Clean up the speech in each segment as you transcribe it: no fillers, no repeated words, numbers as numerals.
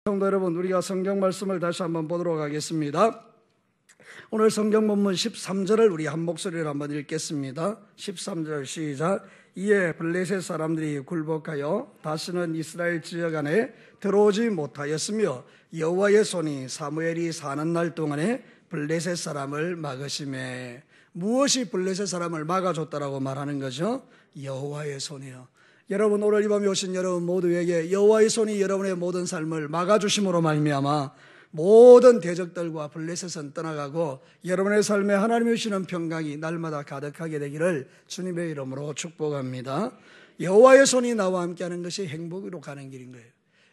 성도 여러분, 우리가 성경 말씀을 다시 한번 보도록 하겠습니다. 오늘 성경 본문 13절을 우리 한 목소리로 한번 읽겠습니다. 13절 시작. 이에 블레셋 사람들이 굴복하여 다시는 이스라엘 지역 안에 들어오지 못하였으며 여호와의 손이 사무엘이 사는 날 동안에 블레셋 사람을 막으시매. 무엇이 블레셋 사람을 막아줬다라고 말하는 거죠? 여호와의 손이요. 여러분, 오늘 이 밤에 오신 여러분 모두에게 여호와의 손이 여러분의 모든 삶을 막아주심으로 말미암아 모든 대적들과 블레셋은 떠나가고 여러분의 삶에 하나님이 주시는 평강이 날마다 가득하게 되기를 주님의 이름으로 축복합니다. 여호와의 손이 나와 함께하는 것이 행복으로 가는 길인 거예요.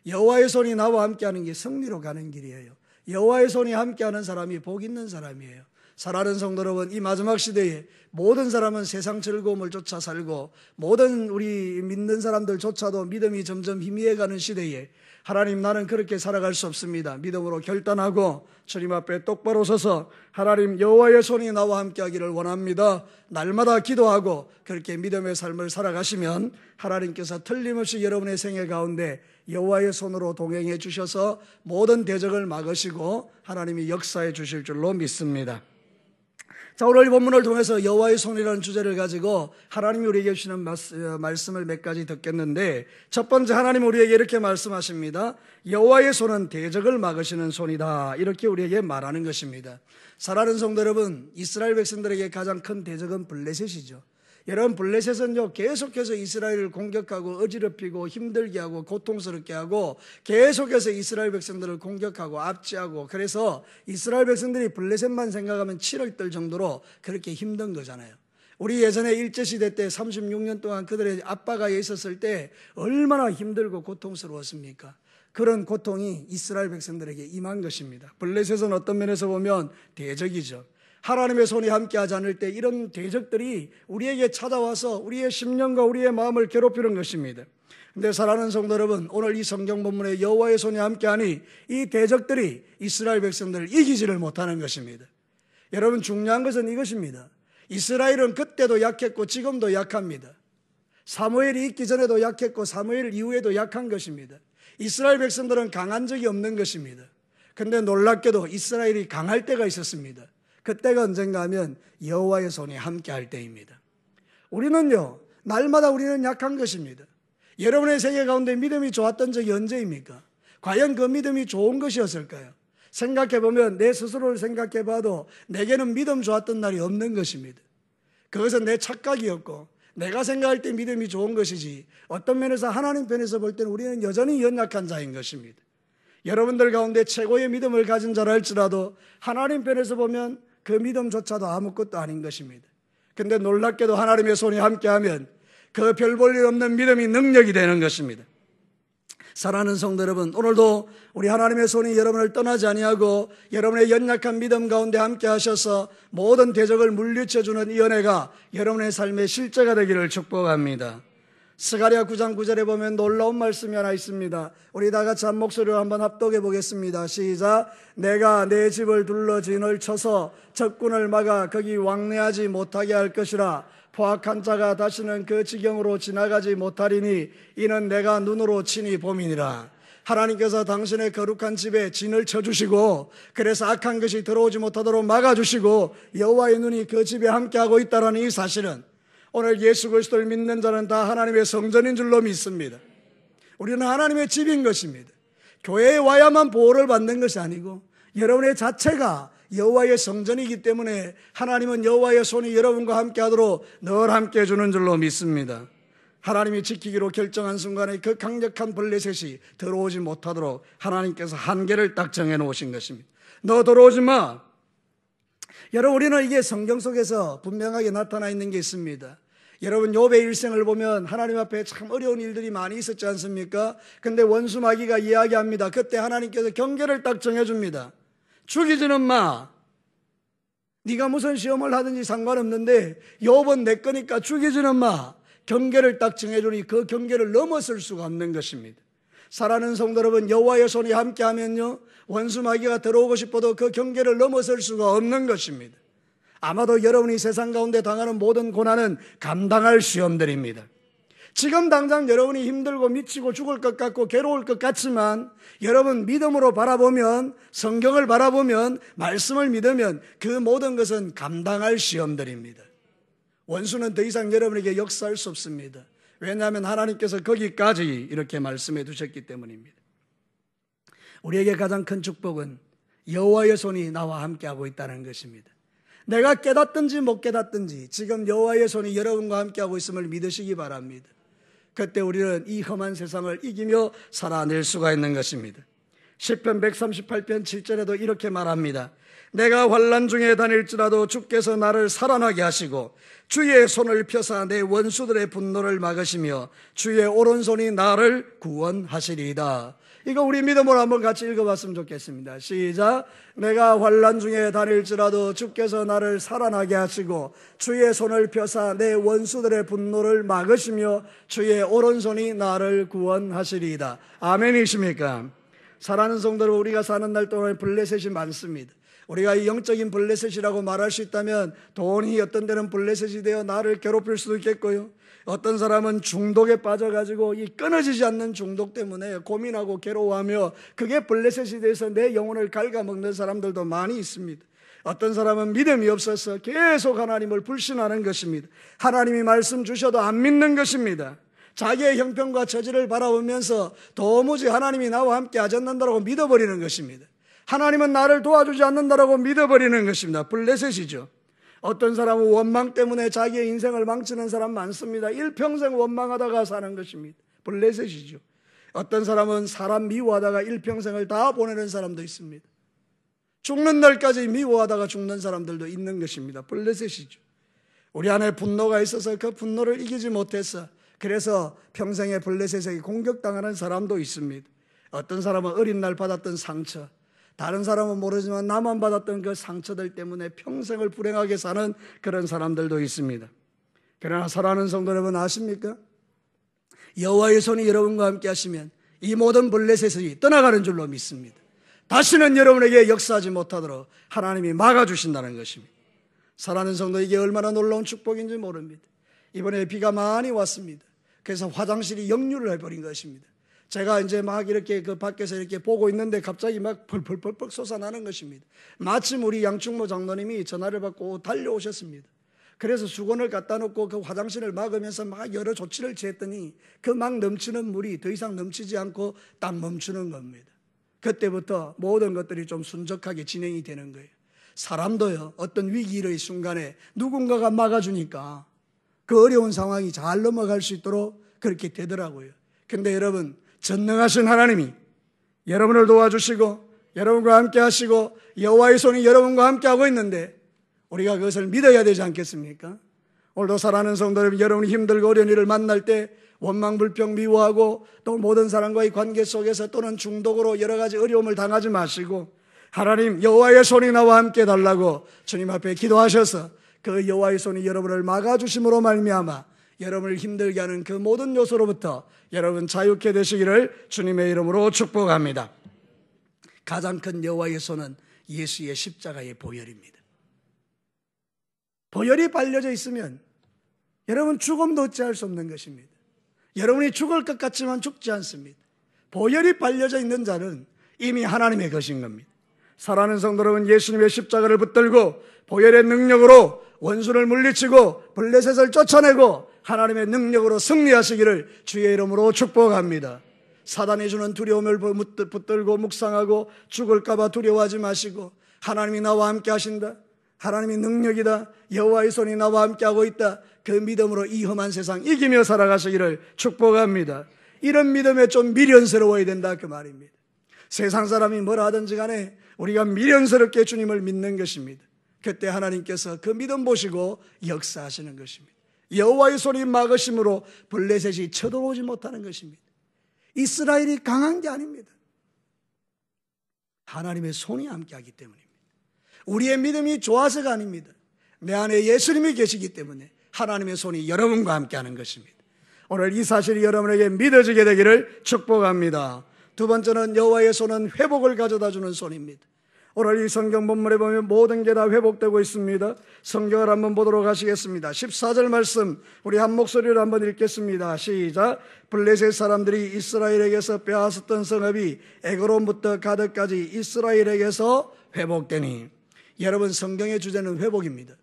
여호와의 손이 나와 함께하는 게 승리로 가는 길이에요. 여호와의 손이 함께하는 사람이 복 있는 사람이에요. 사랑하는 성도 여러분, 이 마지막 시대에 모든 사람은 세상 즐거움을 쫓아 살고 모든 우리 믿는 사람들조차도 믿음이 점점 희미해가는 시대에 하나님, 나는 그렇게 살아갈 수 없습니다. 믿음으로 결단하고 주님 앞에 똑바로 서서 하나님, 여호와의 손이 나와 함께하기를 원합니다. 날마다 기도하고 그렇게 믿음의 삶을 살아가시면 하나님께서 틀림없이 여러분의 생애 가운데 여호와의 손으로 동행해 주셔서 모든 대적을 막으시고 하나님이 역사해 주실 줄로 믿습니다. 자, 오늘 이 본문을 통해서 여호와의 손이라는 주제를 가지고 하나님이 우리에게 주시는 말씀을 몇 가지 듣겠는데, 첫 번째, 하나님 우리에게 이렇게 말씀하십니다. 여호와의 손은 대적을 막으시는 손이다, 이렇게 우리에게 말하는 것입니다. 사랑하는 성도 여러분, 이스라엘 백성들에게 가장 큰 대적은 블레셋이죠. 여러분, 블레셋은요 계속해서 이스라엘을 공격하고 어지럽히고 힘들게 하고 고통스럽게 하고 계속해서 이스라엘 백성들을 공격하고 압제하고, 그래서 이스라엘 백성들이 블레셋만 생각하면 치를 떨 정도로 그렇게 힘든 거잖아요. 우리 예전에 일제시대 때 36년 동안 그들의 압박하에 있었을 때 얼마나 힘들고 고통스러웠습니까? 그런 고통이 이스라엘 백성들에게 임한 것입니다. 블레셋은 어떤 면에서 보면 대적이죠. 하나님의 손이 함께하지 않을 때 이런 대적들이 우리에게 찾아와서 우리의 심령과 우리의 마음을 괴롭히는 것입니다. 그런데 사랑하는 성도 여러분, 오늘 이 성경 본문에 여호와의 손이 함께하니 이 대적들이 이스라엘 백성들을 이기지를 못하는 것입니다. 여러분, 중요한 것은 이것입니다. 이스라엘은 그때도 약했고 지금도 약합니다. 사무엘이 있기 전에도 약했고 사무엘 이후에도 약한 것입니다. 이스라엘 백성들은 강한 적이 없는 것입니다. 그런데 놀랍게도 이스라엘이 강할 때가 있었습니다. 그때가 언젠가 하면 여호와의 손이 함께할 때입니다. 우리는요, 날마다 우리는 약한 것입니다. 여러분의 세계 가운데 믿음이 좋았던 적이 언제입니까? 과연 그 믿음이 좋은 것이었을까요? 생각해보면, 내 스스로를 생각해봐도 내게는 믿음 좋았던 날이 없는 것입니다. 그것은 내 착각이었고 내가 생각할 때 믿음이 좋은 것이지, 어떤 면에서 하나님 편에서 볼 때는 우리는 여전히 연약한 자인 것입니다. 여러분들 가운데 최고의 믿음을 가진 자라 할지라도 하나님 편에서 보면 그 믿음조차도 아무것도 아닌 것입니다. 그런데 놀랍게도 하나님의 손이 함께하면 그 별 볼 일 없는 믿음이 능력이 되는 것입니다. 사랑하는 성도 여러분, 오늘도 우리 하나님의 손이 여러분을 떠나지 아니하고 여러분의 연약한 믿음 가운데 함께 하셔서 모든 대적을 물리쳐주는 이 은혜가 여러분의 삶의 실제가 되기를 축복합니다. 스가랴 9장 9절에 보면 놀라운 말씀이 하나 있습니다. 우리 다 같이 한 목소리로 한번 합독해 보겠습니다. 시작. 내가 내 집을 둘러 진을 쳐서 적군을 막아 거기 왕래하지 못하게 할 것이라. 포악한 자가 다시는 그 지경으로 지나가지 못하리니 이는 내가 눈으로 친히 봄이니라. 하나님께서 당신의 거룩한 집에 진을 쳐주시고, 그래서 악한 것이 들어오지 못하도록 막아주시고 여호와의 눈이 그 집에 함께하고 있다는 이 사실은, 오늘 예수 그리스도를 믿는 자는 다 하나님의 성전인 줄로 믿습니다. 우리는 하나님의 집인 것입니다. 교회에 와야만 보호를 받는 것이 아니고 여러분의 자체가 여호와의 성전이기 때문에 하나님은 여호와의 손이 여러분과 함께하도록 늘 함께해 주는 줄로 믿습니다. 하나님이 지키기로 결정한 순간에 그 강력한 블레셋이 들어오지 못하도록 하나님께서 한계를 딱 정해 놓으신 것입니다. 너 들어오지 마. 여러분, 우리는 이게 성경 속에서 분명하게 나타나 있는 게 있습니다. 여러분, 욥의 일생을 보면 하나님 앞에 참 어려운 일들이 많이 있었지 않습니까? 근데 원수 마귀가 이야기합니다. 그때 하나님께서 경계를 딱 정해줍니다. 죽이지는 마. 네가 무슨 시험을 하든지 상관없는데 욥은 내 거니까 죽이지는 마. 경계를 딱 정해주니 그 경계를 넘어설 수가 없는 것입니다. 사랑하는 성도 여러분, 여호와의 손이 함께하면요, 원수 마귀가 들어오고 싶어도 그 경계를 넘어설 수가 없는 것입니다. 아마도 여러분이 세상 가운데 당하는 모든 고난은 감당할 시험들입니다. 지금 당장 여러분이 힘들고 미치고 죽을 것 같고 괴로울 것 같지만 여러분 믿음으로 바라보면, 성경을 바라보면, 말씀을 믿으면 그 모든 것은 감당할 시험들입니다. 원수는 더 이상 여러분에게 역사할 수 없습니다. 왜냐하면 하나님께서 거기까지 이렇게 말씀해 두셨기 때문입니다. 우리에게 가장 큰 축복은 여호와의 손이 나와 함께하고 있다는 것입니다. 내가 깨닫든지 못 깨닫든지 지금 여호와의 손이 여러분과 함께하고 있음을 믿으시기 바랍니다. 그때 우리는 이 험한 세상을 이기며 살아낼 수가 있는 것입니다. 시편 138편 7절에도 이렇게 말합니다. 내가 환난 중에 다닐지라도 주께서 나를 살아나게 하시고 주의 손을 펴사 내 원수들의 분노를 막으시며 주의 오른손이 나를 구원하시리이다. 이거 우리 믿음으로 한번 같이 읽어봤으면 좋겠습니다. 시작. 내가 환난 중에 다닐지라도 주께서 나를 살아나게 하시고 주의 손을 펴사 내 원수들의 분노를 막으시며 주의 오른손이 나를 구원하시리이다. 아멘이십니까? 사랑하는 성도 여러분, 우리가 사는 날 동안 블레셋이 많습니다. 우리가 이 영적인 블레셋이라고 말할 수 있다면 돈이 어떤 데는 블레셋이 되어 나를 괴롭힐 수도 있겠고요. 어떤 사람은 중독에 빠져가지고 이 끊어지지 않는 중독 때문에 고민하고 괴로워하며 그게 블레셋이 돼서 내 영혼을 갉아먹는 사람들도 많이 있습니다. 어떤 사람은 믿음이 없어서 계속 하나님을 불신하는 것입니다. 하나님이 말씀 주셔도 안 믿는 것입니다. 자기의 형편과 처지를 바라보면서 도무지 하나님이 나와 함께 하지 않는다고 믿어버리는 것입니다. 하나님은 나를 도와주지 않는다고 믿어버리는 것입니다. 블레셋이죠. 어떤 사람은 원망 때문에 자기의 인생을 망치는 사람 많습니다. 일평생 원망하다가 사는 것입니다. 블레셋이죠. 어떤 사람은 사람 미워하다가 일평생을 다 보내는 사람도 있습니다. 죽는 날까지 미워하다가 죽는 사람들도 있는 것입니다. 블레셋이죠. 우리 안에 분노가 있어서 그 분노를 이기지 못해서 그래서 평생에 블레셋에게 공격당하는 사람도 있습니다. 어떤 사람은 어린 날 받았던 상처, 다른 사람은 모르지만 나만 받았던 그 상처들 때문에 평생을 불행하게 사는 그런 사람들도 있습니다. 그러나 사랑하는 성도 여러분 아십니까? 여호와의 손이 여러분과 함께 하시면 이 모든 블레셋이 떠나가는 줄로 믿습니다. 다시는 여러분에게 역사하지 못하도록 하나님이 막아주신다는 것입니다. 사랑하는 성도, 이게 얼마나 놀라운 축복인지 모릅니다. 이번에 비가 많이 왔습니다. 그래서 화장실이 역류를 해버린 것입니다. 제가 이제 막 이렇게 그 밖에서 이렇게 보고 있는데 갑자기 막 펄펄펄펄 솟아나는 것입니다. 마침 우리 양충모 장로님이 전화를 받고 달려오셨습니다. 그래서 수건을 갖다 놓고 그 화장실을 막으면서 막 여러 조치를 취했더니 그 막 넘치는 물이 더 이상 넘치지 않고 딱 멈추는 겁니다. 그때부터 모든 것들이 좀 순적하게 진행이 되는 거예요. 사람도요, 어떤 위기의 순간에 누군가가 막아주니까 그 어려운 상황이 잘 넘어갈 수 있도록 그렇게 되더라고요. 근데 여러분, 전능하신 하나님이 여러분을 도와주시고 여러분과 함께 하시고 여호와의 손이 여러분과 함께 하고 있는데 우리가 그것을 믿어야 되지 않겠습니까? 오늘도 사랑하는 성도 여러분, 여러분이 힘들고 어려운 일을 만날 때 원망, 불평, 미워하고 또 모든 사람과의 관계 속에서 또는 중독으로 여러 가지 어려움을 당하지 마시고 하나님 여호와의 손이 나와 함께 달라고 주님 앞에 기도하셔서 그 여호와의 손이 여러분을 막아주심으로 말미암아 여러분을 힘들게 하는 그 모든 요소로부터 여러분 자유케 되시기를 주님의 이름으로 축복합니다. 가장 큰 여호와의 손은 예수의 십자가의 보혈입니다. 보혈이 발려져 있으면 여러분 죽음도 어찌할 수 없는 것입니다. 여러분이 죽을 것 같지만 죽지 않습니다. 보혈이 발려져 있는 자는 이미 하나님의 것인 겁니다. 사랑하는 성도 여러분, 예수님의 십자가를 붙들고 보혈의 능력으로 원수를 물리치고 블레셋을 쫓아내고 하나님의 능력으로 승리하시기를 주의 이름으로 축복합니다. 사단이 주는 두려움을 붙들고 묵상하고 죽을까 봐 두려워하지 마시고 하나님이 나와 함께 하신다, 하나님이 능력이다, 여호와의 손이 나와 함께 하고 있다, 그 믿음으로 이 험한 세상 이기며 살아가시기를 축복합니다. 이런 믿음에 좀 미련스러워야 된다 그 말입니다. 세상 사람이 뭐라 하든지 간에 우리가 미련스럽게 주님을 믿는 것입니다. 그때 하나님께서 그 믿음 보시고 역사하시는 것입니다. 여호와의 손이 막으심으로 블레셋이 쳐들어오지 못하는 것입니다. 이스라엘이 강한 게 아닙니다. 하나님의 손이 함께하기 때문입니다. 우리의 믿음이 좋아서가 아닙니다. 내 안에 예수님이 계시기 때문에 하나님의 손이 여러분과 함께하는 것입니다. 오늘 이 사실이 여러분에게 믿어지게 되기를 축복합니다. 두 번째는 여호와의 손은 회복을 가져다 주는 손입니다. 오늘 이 성경 본문에 보면 모든 게 다 회복되고 있습니다. 성경을 한번 보도록 하시겠습니다. 14절 말씀 우리 한 목소리로 한번 읽겠습니다. 시작. 블레셋 사람들이 이스라엘에게서 빼앗았던 성읍이 에그론부터 가드까지 이스라엘에게서 회복되니. 여러분, 성경의 주제는 회복입니다.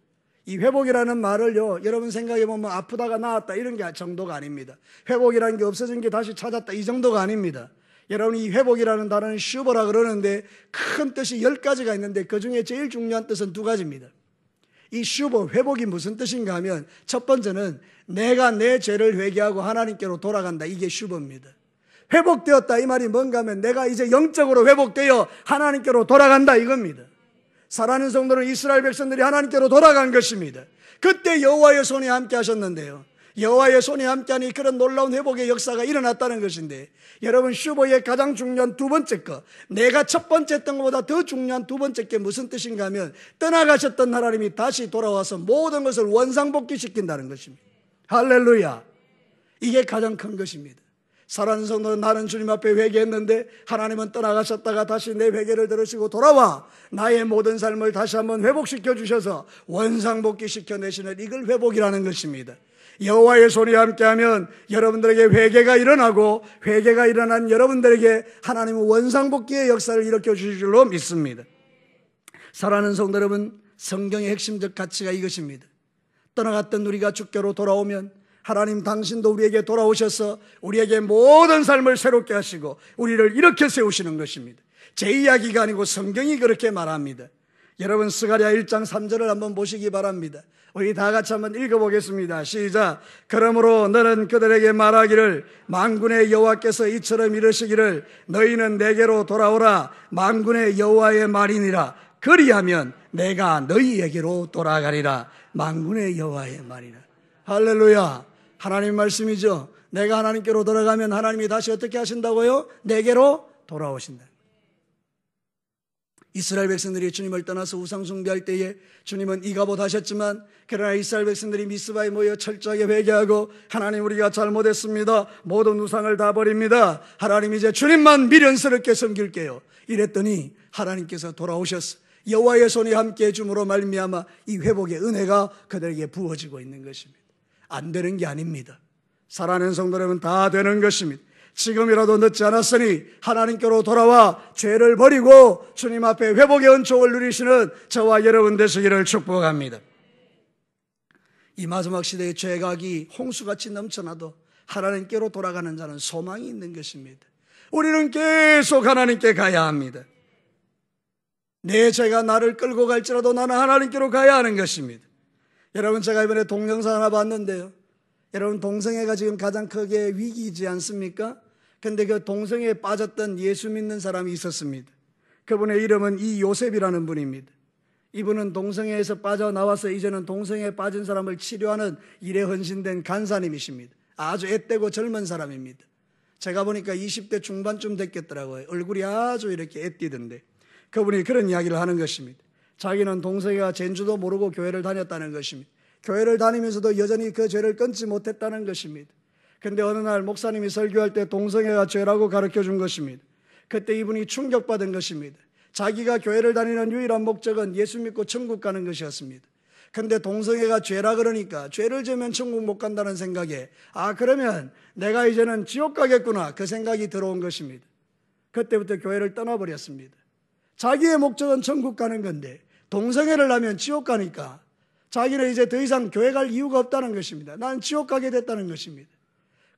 이 회복이라는 말을요, 여러분 생각해보면 아프다가 나았다 이런 게 정도가 아닙니다. 회복이라는 게 없어진 게 다시 찾았다 이 정도가 아닙니다. 여러분, 이 회복이라는 단어는 슈버라 그러는데 큰 뜻이 10가지가 있는데 그 중에 제일 중요한 뜻은 2가지입니다. 이 슈버, 회복이 무슨 뜻인가 하면 첫 번째는 내가 내 죄를 회개하고 하나님께로 돌아간다. 이게 슈버입니다. 회복되었다 이 말이 뭔가 하면 내가 이제 영적으로 회복되어 하나님께로 돌아간다 이겁니다. 사랑하는 성도는 이스라엘 백성들이 하나님께로 돌아간 것입니다. 그때 여호와의 손이 함께 하셨는데요, 여호와의 손이 함께하니 그런 놀라운 회복의 역사가 일어났다는 것인데, 여러분, 슈버의 가장 중요한 2번째 것, 내가 첫 번째 했던 것보다 더 중요한 2번째 게 무슨 뜻인가 하면 떠나가셨던 하나님이 다시 돌아와서 모든 것을 원상복귀시킨다는 것입니다. 할렐루야. 이게 가장 큰 것입니다. 사랑하는 성도는 나는 주님 앞에 회개했는데 하나님은 떠나가셨다가 다시 내 회개를 들으시고 돌아와 나의 모든 삶을 다시 한번 회복시켜 주셔서 원상복귀시켜 내시는 이걸 회복이라는 것입니다. 여호와의 손이 함께하면 여러분들에게 회개가 일어나고 회개가 일어난 여러분들에게 하나님은 원상복귀의 역사를 일으켜 주실 줄로 믿습니다. 사랑하는 성도 여러분, 성경의 핵심적 가치가 이것입니다. 떠나갔던 우리가 주께로 돌아오면 하나님 당신도 우리에게 돌아오셔서 우리에게 모든 삶을 새롭게 하시고 우리를 일으켜 세우시는 것입니다. 제 이야기가 아니고 성경이 그렇게 말합니다. 여러분, 스가랴 1장 3절을 한번 보시기 바랍니다. 우리 다 같이 한번 읽어보겠습니다. 시작. 그러므로 너는 그들에게 말하기를 만군의 여호와께서 이처럼 이르시기를 너희는 내게로 돌아오라. 만군의 여호와의 말이니라. 그리하면 내가 너희에게로 돌아가리라. 만군의 여호와의 말이라. 할렐루야. 하나님 말씀이죠. 내가 하나님께로 돌아가면 하나님이 다시 어떻게 하신다고요? 내게로 돌아오신다. 이스라엘 백성들이 주님을 떠나서 우상 숭배할 때에 주님은 이가봇 하셨지만, 그러나 이스라엘 백성들이 미스바에 모여 철저하게 회개하고 하나님, 우리가 잘못했습니다. 모든 우상을 다 버립니다. 하나님, 이제 주님만 미련스럽게 섬길게요. 이랬더니 하나님께서 돌아오셔서 여호와의 손이 함께해 줌으로 말미암아 이 회복의 은혜가 그들에게 부어지고 있는 것입니다. 안 되는 게 아닙니다. 사랑하는 성도 여러분, 다 되는 것입니다. 지금이라도 늦지 않았으니 하나님께로 돌아와 죄를 버리고 주님 앞에 회복의 은총을 누리시는 저와 여러분 되시기를 축복합니다. 이 마지막 시대의 죄악이 홍수같이 넘쳐나도 하나님께로 돌아가는 자는 소망이 있는 것입니다. 우리는 계속 하나님께 가야 합니다. 내 죄가 나를 끌고 갈지라도 나는 하나님께로 가야 하는 것입니다. 여러분, 제가 이번에 동영상 하나 봤는데요, 여러분, 동성애가 지금 가장 크게 위기이지 않습니까? 근데 그 동성애에 빠졌던 예수 믿는 사람이 있었습니다. 그분의 이름은 이요셉이라는 분입니다. 이분은 동성애에서 빠져나와서 이제는 동성애에 빠진 사람을 치료하는 일에 헌신된 간사님이십니다. 아주 앳되고 젊은 사람입니다. 제가 보니까 20대 중반쯤 됐겠더라고요. 얼굴이 아주 이렇게 앳띠던데, 그분이 그런 이야기를 하는 것입니다. 자기는 동성애가 죄인지도 모르고 교회를 다녔다는 것입니다. 교회를 다니면서도 여전히 그 죄를 끊지 못했다는 것입니다. 그런데 어느 날 목사님이 설교할 때 동성애가 죄라고 가르쳐 준 것입니다. 그때 이분이 충격받은 것입니다. 자기가 교회를 다니는 유일한 목적은 예수 믿고 천국 가는 것이었습니다. 그런데 동성애가 죄라 그러니까 죄를 지으면 천국 못 간다는 생각에, 그러면 내가 이제는 지옥 가겠구나, 그 생각이 들어온 것입니다. 그때부터 교회를 떠나버렸습니다. 자기의 목적은 천국 가는 건데 동성애를 하면 지옥 가니까 자기는 이제 더 이상 교회 갈 이유가 없다는 것입니다. 난 지옥 가게 됐다는 것입니다.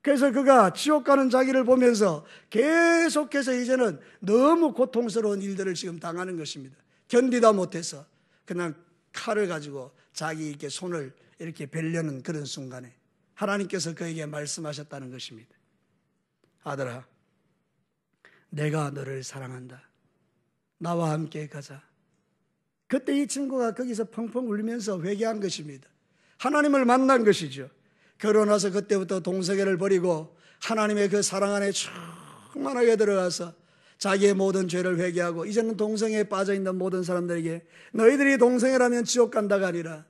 그래서 그가 지옥 가는 자기를 보면서 계속해서 이제는 너무 고통스러운 일들을 지금 당하는 것입니다. 견디다 못해서 그냥 칼을 가지고 자기 이렇게 손을 이렇게 베려는 그런 순간에 하나님께서 그에게 말씀하셨다는 것입니다. 아들아, 내가 너를 사랑한다. 나와 함께 가자. 그때 이 친구가 거기서 펑펑 울면서 회개한 것입니다. 하나님을 만난 것이죠. 결혼해서 그때부터 동성애를 버리고 하나님의 그 사랑 안에 충만하게 들어가서 자기의 모든 죄를 회개하고, 이제는 동성애에 빠져있는 모든 사람들에게 너희들이 동성애라면 지옥 간다가 아니라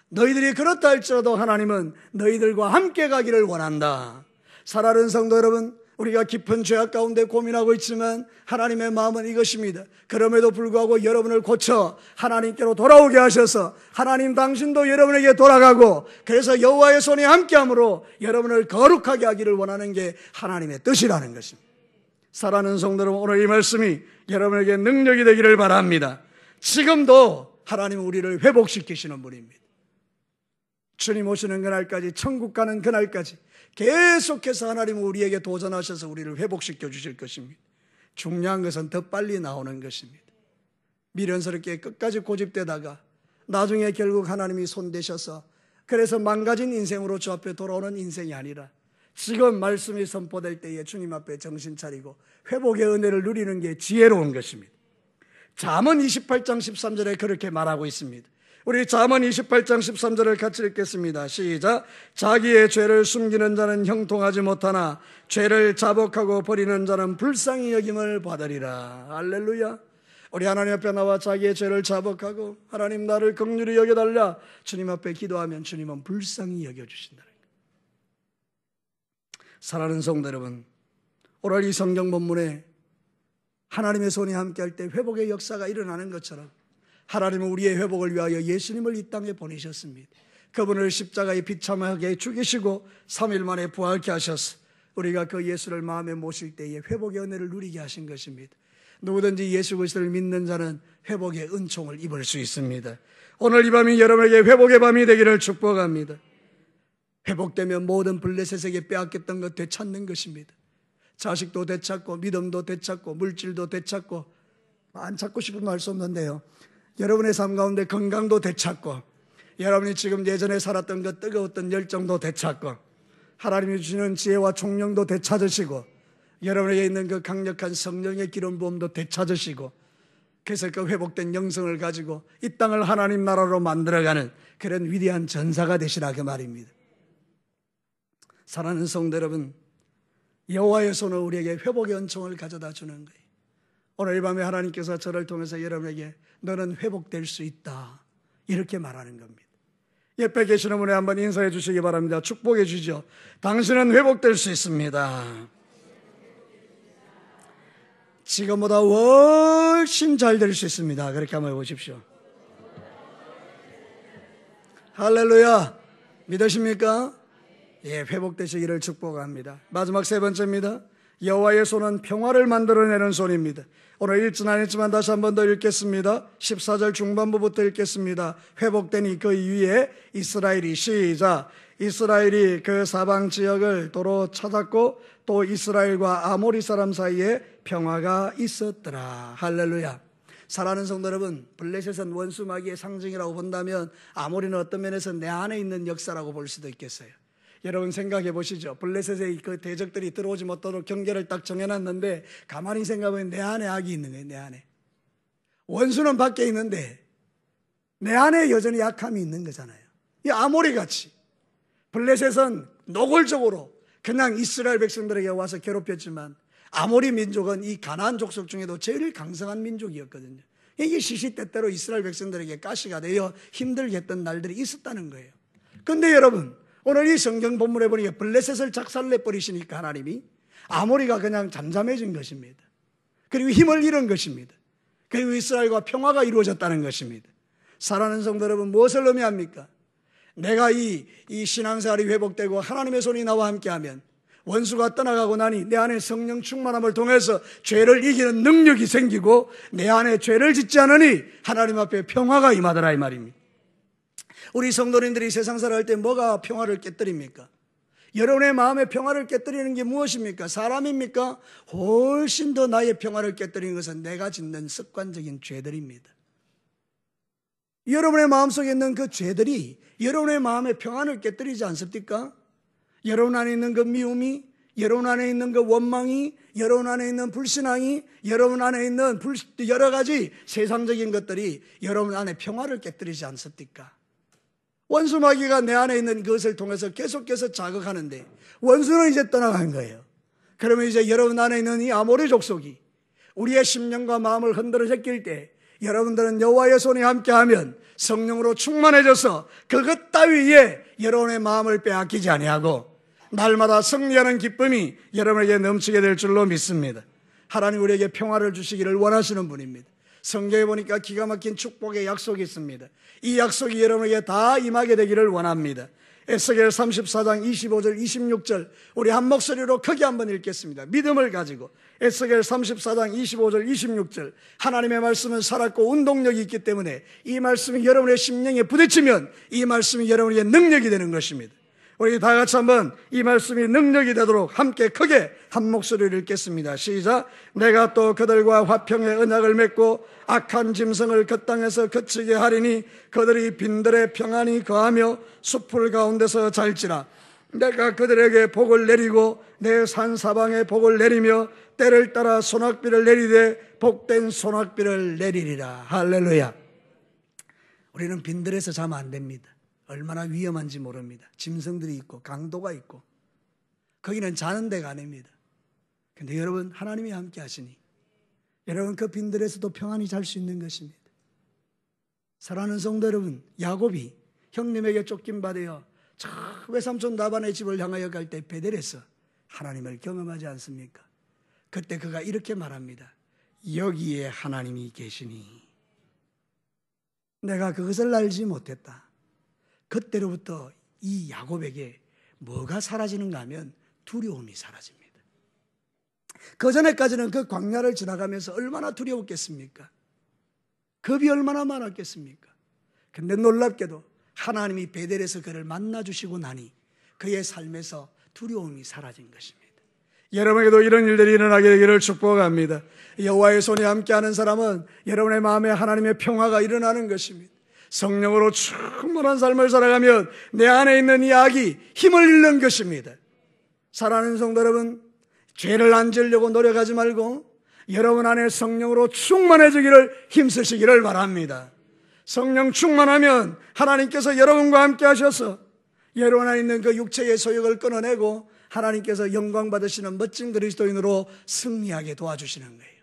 너희들이 그렇다 할지라도 하나님은 너희들과 함께 가기를 원한다. 사랑하는 성도 여러분, 우리가 깊은 죄악 가운데 고민하고 있지만 하나님의 마음은 이것입니다. 그럼에도 불구하고 여러분을 고쳐 하나님께로 돌아오게 하셔서 하나님 당신도 여러분에게 돌아가고 그래서 여호와의 손이 함께함으로 여러분을 거룩하게 하기를 원하는 게 하나님의 뜻이라는 것입니다. 사랑하는 성도 여러분, 오늘 이 말씀이 여러분에게 능력이 되기를 바랍니다. 지금도 하나님은 우리를 회복시키시는 분입니다. 주님 오시는 그날까지, 천국 가는 그날까지 계속해서 하나님은 우리에게 도전하셔서 우리를 회복시켜 주실 것입니다. 중요한 것은 더 빨리 나오는 것입니다. 미련스럽게 끝까지 고집되다가 나중에 결국 하나님이 손대셔서 그래서 망가진 인생으로 주 앞에 돌아오는 인생이 아니라 지금 말씀이 선포될 때에 주님 앞에 정신 차리고 회복의 은혜를 누리는 게 지혜로운 것입니다. 잠언 28장 13절에 그렇게 말하고 있습니다. 우리 잠언 28장 13절을 같이 읽겠습니다. 시작. 자기의 죄를 숨기는 자는 형통하지 못하나 죄를 자복하고 버리는 자는 불쌍히 여김을 받으리라. 할렐루야. 우리 하나님 앞에 나와 자기의 죄를 자복하고 하나님 나를 긍휼히 여겨달라 주님 앞에 기도하면 주님은 불쌍히 여겨주신다는 거예요. 사랑하는 성도 여러분, 오늘 이 성경 본문에 하나님의 손이 함께할 때 회복의 역사가 일어나는 것처럼 하나님은 우리의 회복을 위하여 예수님을 이 땅에 보내셨습니다. 그분을 십자가에 비참하게 죽이시고 3일 만에 부활케 하셔서 우리가 그 예수를 마음에 모실 때에 회복의 은혜를 누리게 하신 것입니다. 누구든지 예수 그리스도를 믿는 자는 회복의 은총을 입을 수 있습니다. 오늘 이 밤이 여러분에게 회복의 밤이 되기를 축복합니다. 회복되면 모든 블레셋에게 빼앗겼던 것 되찾는 것입니다. 자식도 되찾고 믿음도 되찾고 물질도 되찾고 안 찾고 싶으면 할 수 없는데요. 여러분의 삶 가운데 건강도 되찾고 여러분이 지금 예전에 살았던 그 뜨거웠던 열정도 되찾고 하나님이 주시는 지혜와 총명도 되찾으시고 여러분에게 있는 그 강력한 성령의 기름 부음도 되찾으시고 그래서 그 회복된 영성을 가지고 이 땅을 하나님 나라로 만들어가는 그런 위대한 전사가 되시라 그 말입니다. 사랑하는 성도 여러분, 여호와의 손은 우리에게 회복의 은총을 가져다 주는 거예요. 오늘 이 밤에 하나님께서 저를 통해서 여러분에게 너는 회복될 수 있다 이렇게 말하는 겁니다. 옆에 계시는 분에 한번 인사해 주시기 바랍니다. 축복해 주죠. 당신은 회복될 수 있습니다. 지금보다 훨씬 잘 될 수 있습니다. 그렇게 한번 해보십시오. 할렐루야. 믿으십니까? 예, 회복되시기를 축복합니다. 마지막 세 번째입니다. 여호와의 손은 평화를 만들어내는 손입니다. 오늘 읽진 않았지만 다시 한 번 더 읽겠습니다. 14절 중반부부터 읽겠습니다. 회복되니 그 위에 이스라엘이 시작. 이스라엘이 그 사방 지역을 도로 찾았고 또 이스라엘과 아모리 사람 사이에 평화가 있었더라. 할렐루야. 사랑하는 성도 여러분, 블레셋은 원수 마귀의 상징이라고 본다면 아모리는 어떤 면에서 내 안에 있는 역사라고 볼 수도 있겠어요. 여러분 생각해 보시죠. 블레셋의 그 대적들이 들어오지 못하도록 경계를 딱 정해놨는데 가만히 생각하면 내 안에 악이 있는 거예요. 내 안에. 원수는 밖에 있는데 내 안에 여전히 약함이 있는 거잖아요. 이 아모리같이 블레셋은 노골적으로 그냥 이스라엘 백성들에게 와서 괴롭혔지만 아모리 민족은 이 가나안 족속 중에도 제일 강성한 민족이었거든요. 이게 시시때때로 이스라엘 백성들에게 가시가 되어 힘들게 했던 날들이 있었다는 거예요. 그런데 여러분, 오늘 이 성경 본문에 보니까 블레셋을 작살내버리시니까 하나님이 아모리가 그냥 잠잠해진 것입니다. 그리고 힘을 잃은 것입니다. 그리고 이스라엘과 평화가 이루어졌다는 것입니다. 사랑하는 성도 여러분, 무엇을 의미합니까? 내가 이 신앙생활이 회복되고 하나님의 손이 나와 함께하면 원수가 떠나가고 나니 내 안에 성령 충만함을 통해서 죄를 이기는 능력이 생기고 내 안에 죄를 짓지 않으니 하나님 앞에 평화가 임하더라 이 말입니다. 우리 성도님들이 세상살이 할 때 뭐가 평화를 깨뜨립니까? 여러분의 마음의 평화를 깨뜨리는 게 무엇입니까? 사람입니까? 훨씬 더 나의 평화를 깨뜨리는 것은 내가 짓는 습관적인 죄들입니다. 여러분의 마음속에 있는 그 죄들이 여러분의 마음의 평안을 깨뜨리지 않습니까? 여러분 안에 있는 그 미움이, 여러분 안에 있는 그 원망이, 여러분 안에 있는 불신앙이, 여러분 안에 있는 여러 가지 세상적인 것들이 여러분 안에 평화를 깨뜨리지 않습니까? 원수 마귀가 내 안에 있는 것을 통해서 계속해서 자극하는데 원수는 이제 떠나간 거예요. 그러면 이제 여러분 안에 있는 이 아모리 족속이 우리의 심령과 마음을 흔들어 제낄 때 여러분들은 여호와의 손이 함께하면 성령으로 충만해져서 그것 따위에 여러분의 마음을 빼앗기지 아니하고 날마다 승리하는 기쁨이 여러분에게 넘치게 될 줄로 믿습니다. 하나님 우리에게 평화를 주시기를 원하시는 분입니다. 성경에 보니까 기가 막힌 축복의 약속이 있습니다. 이 약속이 여러분에게 다 임하게 되기를 원합니다. 에스겔 34장 25절 26절 우리 한 목소리로 크게 한번 읽겠습니다. 믿음을 가지고 에스겔 34장 25절 26절 하나님의 말씀은 살았고 운동력이 있기 때문에 이 말씀이 여러분의 심령에 부딪히면 이 말씀이 여러분에게 능력이 되는 것입니다. 우리 다 같이 한번 이 말씀이 능력이 되도록 함께 크게 한 목소리를 읽겠습니다. 시작. 내가 또 그들과 화평의 언약을 맺고 악한 짐승을 그 땅에서 그치게 하리니 그들이 빈들에 평안히 거하며 숲풀 가운데서 잘지라. 내가 그들에게 복을 내리고 내 산사방에 복을 내리며 때를 따라 소낙비를 내리되 복된 소낙비를 내리리라. 할렐루야. 우리는 빈들에서 자면 안 됩니다. 얼마나 위험한지 모릅니다. 짐승들이 있고 강도가 있고 거기는 자는 데가 아닙니다. 그런데 여러분 하나님이 함께 하시니 여러분 그 빈들에서도 평안히 잘 수 있는 것입니다. 사랑하는 성도 여러분, 야곱이 형님에게 쫓김 받아요 저 외삼촌 라반의 집을 향하여 갈 때 베델에서 하나님을 경험하지 않습니까? 그때 그가 이렇게 말합니다. 여기에 하나님이 계시니 내가 그것을 알지 못했다. 그때로부터 이 야곱에게 뭐가 사라지는가 하면 두려움이 사라집니다. 그 전에까지는 그 광야를 지나가면서 얼마나 두려웠겠습니까? 겁이 얼마나 많았겠습니까? 그런데 놀랍게도 하나님이 베델에서 그를 만나주시고 나니 그의 삶에서 두려움이 사라진 것입니다. 여러분에게도 이런 일들이 일어나게 되기를 축복합니다. 여호와의 손이 함께하는 사람은 여러분의 마음에 하나님의 평화가 일어나는 것입니다. 성령으로 충만한 삶을 살아가면 내 안에 있는 이 악이 힘을 잃는 것입니다. 사랑하는 성도 여러분, 죄를 안 지으려고 노력하지 말고 여러분 안에 성령으로 충만해지기를 힘쓰시기를 바랍니다. 성령 충만하면 하나님께서 여러분과 함께 하셔서 여러분 안에 있는 그 육체의 소욕을 끊어내고 하나님께서 영광 받으시는 멋진 그리스도인으로 승리하게 도와주시는 거예요.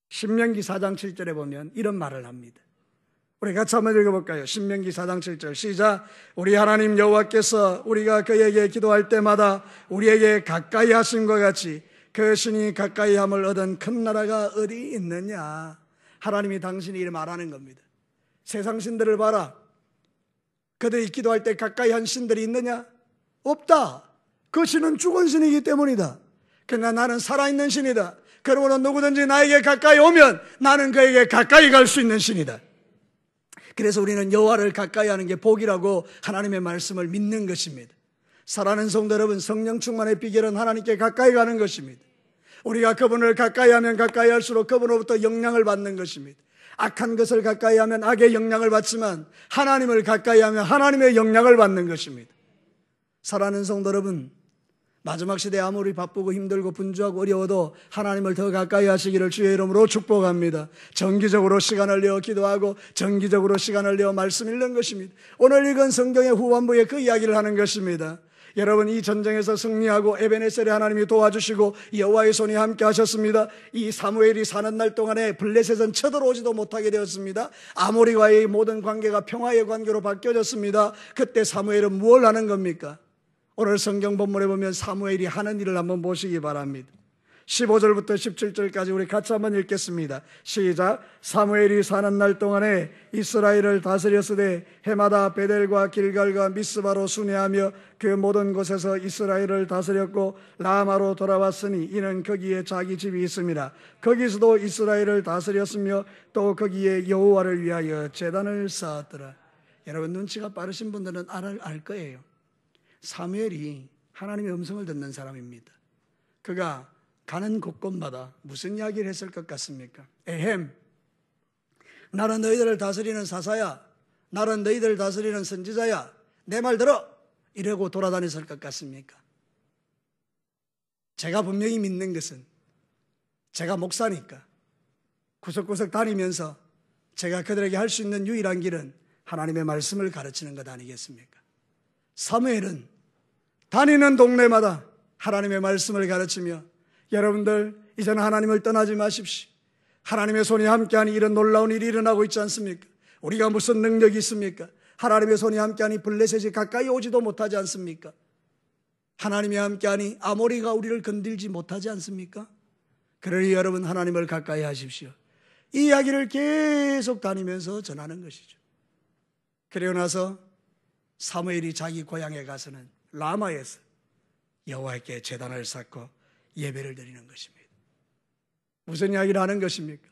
신명기 4장 7절에 보면 이런 말을 합니다. 우리 같이 한번 읽어볼까요? 신명기 4장 7절 시작. 우리 하나님 여호와께서 우리가 그에게 기도할 때마다 우리에게 가까이 하신 것 같이 그 신이 가까이 함을 얻은 큰 나라가 어디 있느냐. 하나님이 당신이 이렇게 말하는 겁니다. 세상 신들을 봐라. 그들이 기도할 때 가까이 한 신들이 있느냐? 없다. 그 신은 죽은 신이기 때문이다. 그러나 나는 살아있는 신이다. 그러므로 누구든지 나에게 가까이 오면 나는 그에게 가까이 갈 수 있는 신이다. 그래서 우리는 여호와를 가까이 하는 게 복이라고 하나님의 말씀을 믿는 것입니다. 사랑하는 성도 여러분, 성령 충만의 비결은 하나님께 가까이 가는 것입니다. 우리가 그분을 가까이 하면 가까이 할수록 그분으로부터 영향을 받는 것입니다. 악한 것을 가까이 하면 악의 영향을 받지만 하나님을 가까이 하면 하나님의 영향을 받는 것입니다. 사랑하는 성도 여러분, 마지막 시대에 아무리 바쁘고 힘들고 분주하고 어려워도 하나님을 더 가까이 하시기를 주의 이름으로 축복합니다. 정기적으로 시간을 내어 기도하고 정기적으로 시간을 내어 말씀 읽는 것입니다. 오늘 읽은 성경의 후반부에 그 이야기를 하는 것입니다. 여러분, 이 전쟁에서 승리하고 에베네셀에 하나님이 도와주시고 여호와의 손이 함께 하셨습니다. 이 사무엘이 사는 날 동안에 블레셋은 쳐들어오지도 못하게 되었습니다. 아모리와의 모든 관계가 평화의 관계로 바뀌어졌습니다. 그때 사무엘은 무엇을 하는 겁니까? 오늘 성경 본문에 보면 사무엘이 하는 일을 한번 보시기 바랍니다. 15절부터 17절까지 우리 같이 한번 읽겠습니다. 시작. 사무엘이 사는 날 동안에 이스라엘을 다스렸으되 해마다 베델과 길갈과 미스바로 순회하며 그 모든 곳에서 이스라엘을 다스렸고 라마로 돌아왔으니 이는 거기에 자기 집이 있습니다. 거기서도 이스라엘을 다스렸으며 또 거기에 여호와를 위하여 제단을 쌓았더라. 여러분, 눈치가 빠르신 분들은 알 거예요. 사무엘이 하나님의 음성을 듣는 사람입니다. 그가 가는 곳곳마다 무슨 이야기를 했을 것 같습니까? 에헴, 나는 너희들을 다스리는 사사야, 나는 너희들을 다스리는 선지자야, 내 말 들어! 이러고 돌아다녔을 것 같습니까? 제가 분명히 믿는 것은 제가 목사니까 구석구석 다니면서 제가 그들에게 할 수 있는 유일한 길은 하나님의 말씀을 가르치는 것 아니겠습니까? 사무엘은 다니는 동네마다 하나님의 말씀을 가르치며 여러분들 이제는 하나님을 떠나지 마십시오. 하나님의 손이 함께하니 이런 놀라운 일이 일어나고 있지 않습니까? 우리가 무슨 능력이 있습니까? 하나님의 손이 함께하니 블레셋이 가까이 오지도 못하지 않습니까? 하나님이 함께하니 아모리가 우리를 건들지 못하지 않습니까? 그러니 여러분, 하나님을 가까이 하십시오. 이 이야기를 계속 다니면서 전하는 것이죠. 그리고 나서 사무엘이 자기 고향에 가서는 라마에서 여호와께 제단을 쌓고 예배를 드리는 것입니다. 무슨 이야기를 하는 것입니까?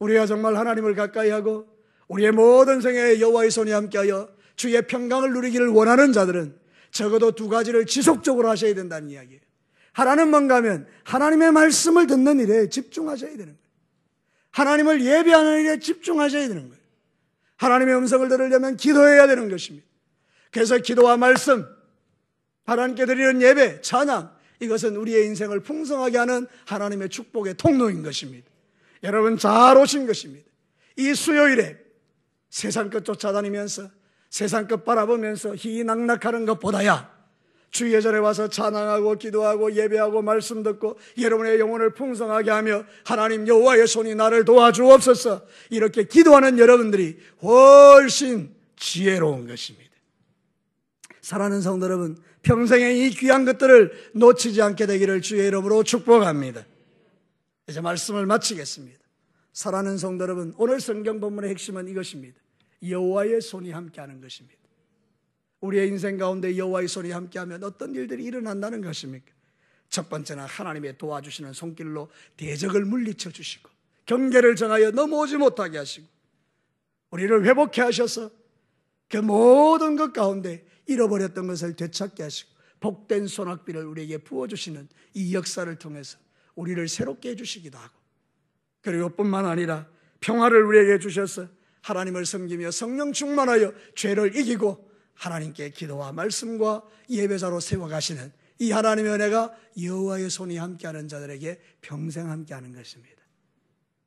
우리가 정말 하나님을 가까이 하고 우리의 모든 생애에 여호와의 손이 함께하여 주의 평강을 누리기를 원하는 자들은 적어도 두 가지를 지속적으로 하셔야 된다는 이야기예요. 하나는 뭔가 하면 하나님의 말씀을 듣는 일에 집중하셔야 되는 거예요. 하나님을 예배하는 일에 집중하셔야 되는 거예요. 하나님의 음성을 들으려면 기도해야 되는 것입니다. 그래서 기도와 말씀, 하나님께 드리는 예배, 찬양, 이것은 우리의 인생을 풍성하게 하는 하나님의 축복의 통로인 것입니다. 여러분, 잘 오신 것입니다. 이 수요일에 세상 끝 쫓아다니면서 세상 끝 바라보면서 희낙낙하는 것보다야 주의 전에 와서 찬양하고 기도하고 예배하고 말씀 듣고 여러분의 영혼을 풍성하게 하며 하나님 여호와의 손이 나를 도와주옵소서, 이렇게 기도하는 여러분들이 훨씬 지혜로운 것입니다. 사랑하는 성도 여러분, 평생에 이 귀한 것들을 놓치지 않게 되기를 주의 이름으로 축복합니다. 이제 말씀을 마치겠습니다. 사랑하는 성도 여러분, 오늘 성경 본문의 핵심은 이것입니다. 여호와의 손이 함께하는 것입니다. 우리의 인생 가운데 여호와의 손이 함께하면 어떤 일들이 일어난다는 것입니까? 첫 번째는 하나님의 도와주시는 손길로 대적을 물리쳐 주시고 경계를 정하여 넘어오지 못하게 하시고 우리를 회복해 하셔서 그 모든 것 가운데 잃어버렸던 것을 되찾게 하시고 복된 소낙비를 우리에게 부어주시는 이 역사를 통해서 우리를 새롭게 해주시기도 하고, 그리고 뿐만 아니라 평화를 우리에게 주셔서 하나님을 섬기며 성령 충만하여 죄를 이기고 하나님께 기도와 말씀과 예배자로 세워가시는 이 하나님의 은혜가 여호와의 손이 함께하는 자들에게 평생 함께하는 것입니다.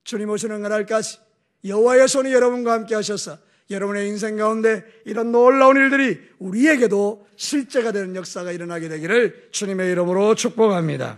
주님 오시는 그날까지 여호와의 손이 여러분과 함께 하셔서 여러분의 인생 가운데 이런 놀라운 일들이 우리에게도 실제가 되는 역사가 일어나게 되기를 주님의 이름으로 축복합니다.